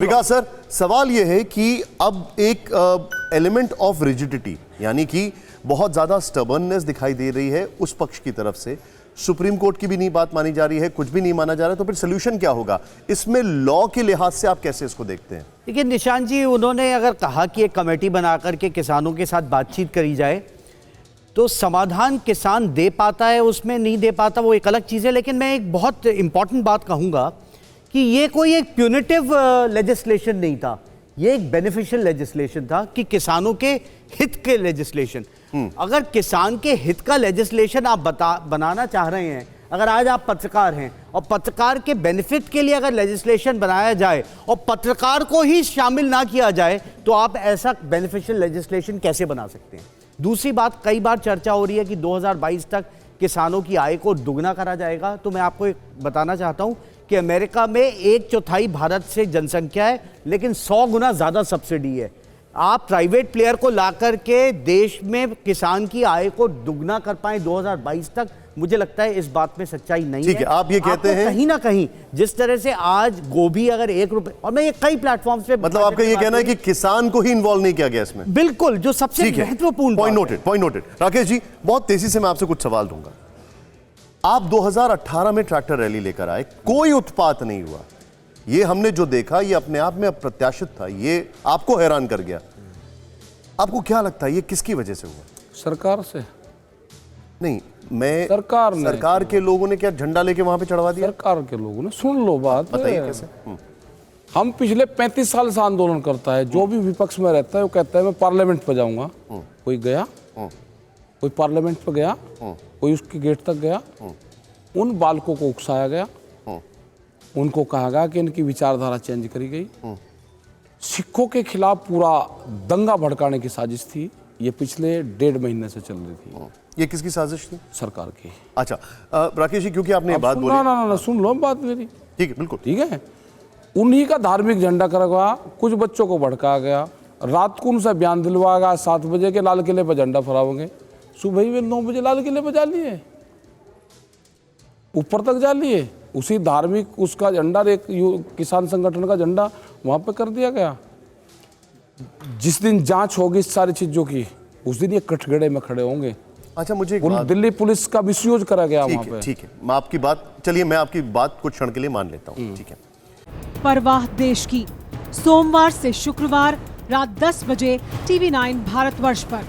विकास sir, सवाल यह है कि अब एक एलिमेंट ऑफ रिजिडिटी यानी कि बहुत ज्यादा स्टबर्ननेस दिखाई दे रही है उस पक्ष की तरफ से। सुप्रीम कोर्ट की भी नहीं बात मानी जा रही है, कुछ भी नहीं माना जा रहा है, तो फिर सोल्यूशन क्या होगा इसमें? लॉ के लिहाज से आप कैसे इसको देखते हैं? देखिए निशांत जी, उन्होंने अगर कहा कि एक कमेटी बना करके किसानों के साथ बातचीत करी जाए तो समाधान किसान दे पाता है, उसमें नहीं दे पाता वो एक अलग चीज़ है। लेकिन मैं एक बहुत इंपॉर्टेंट बात कहूँगा कि ये कोई एक प्यूनिटिव लेजिस्लेशन नहीं था, ये एक बेनिफिशियल लेजिस्लेशन था कि किसानों के हित के लेजिस्लेशन। अगर किसान के हित का लेजिस्लेशन आप बनाना चाह रहे हैं, अगर आज आप पत्रकार हैं और पत्रकार के बेनिफिट के लिए अगर लेजिस्लेशन बनाया जाए और पत्रकार को ही शामिल ना किया जाए तो आप ऐसा बेनिफिशियल लेजिस्लेशन कैसे बना सकते हैं? दूसरी बात, कई बार चर्चा हो रही है कि 2022 तक किसानों की आय को दुगना करा जाएगा। तो मैं आपको एक बताना चाहता हूं कि अमेरिका में 1/4 भारत से जनसंख्या है लेकिन 100 गुना ज़्यादा सब्सिडी है। आप प्राइवेट प्लेयर को ला करके देश में किसान की आय को दुगना कर पाए 2022 तक, मुझे लगता है इस बात में सच्चाई नहीं है। ठीक है, आप ये कहते हैं कहीं ना कहीं जिस तरह से आज गोभी अगर 1 रुपए, और मैं ये कई प्लेटफॉर्म्स पे, मतलब आपका ये कहना है कि किसान को ही इन्वॉल्व नहीं किया गया इसमें? बिल्कुल, जो सबसे महत्वपूर्ण पॉइंट नोटेड। राकेश जी, बहुत तेजी से मैं आपसे कुछ सवाल दूंगा। आप 2018 में ट्रैक्टर रैली लेकर आए, कोई उत्पात नहीं हुआ। ये हमने जो देखा ये अपने आप में अप्रत्याशित था, ये आपको हैरान कर गया। आपको क्या लगता है ये किसकी वजह से हुआ? सरकार से नहीं, सरकार के लोगों ने क्या झंडा लेके वहां पे चढ़वा दिया? सरकार के लोगों ने, सुन लो बात, बताइए कैसे? हम पिछले 35 साल से आंदोलन करता है, जो भी विपक्ष में रहता है वो कहता है मैं पार्लियामेंट पे जाऊंगा। कोई गया? कोई पार्लियामेंट पे गया? कोई उसके गेट तक गया? उन बालकों को उकसाया गया, उनको कहा गया कि इनकी विचारधारा चेंज करी गई। सिखों के खिलाफ पूरा दंगा भड़काने की साजिश थी, ये पिछले 1.5 महीने से चल रही थी। ये किसकी साजिश थी? सरकार की। अच्छा राकेश जी, क्योंकि आपने ये बात बोली, ना सुन लो बात मेरी। ठीक है, बिल्कुल ठीक है। उन्हीं का धार्मिक झंडा करवा, कुछ बच्चों को भड़काया गया, रात को उनसे बयान दिलवाया गया 7 बजे के लाल किले पर झंडा फहराओगे, सुबह ही वे 9 बजे लाल किले पर जा लिए, ऊपर तक जा लिए। उसी धार्मिक उसका झंडा, एक किसान संगठन का झंडा वहां पे कर दिया गया। जिस दिन जांच होगी इस सारी चीजों की, उस दिन ये कठगड़े में खड़े होंगे। अच्छा, मुझे दिल्ली पुलिस का मिसयूज करा गया वहां पे। ठीक है, मैं आपकी बात, चलिए मैं आपकी बात कुछ क्षण के लिए मान लेता हूँ। ठीक है। परवाह देश की, सोमवार से शुक्रवार रात 10 बजे TV9 भारतवर्ष पर।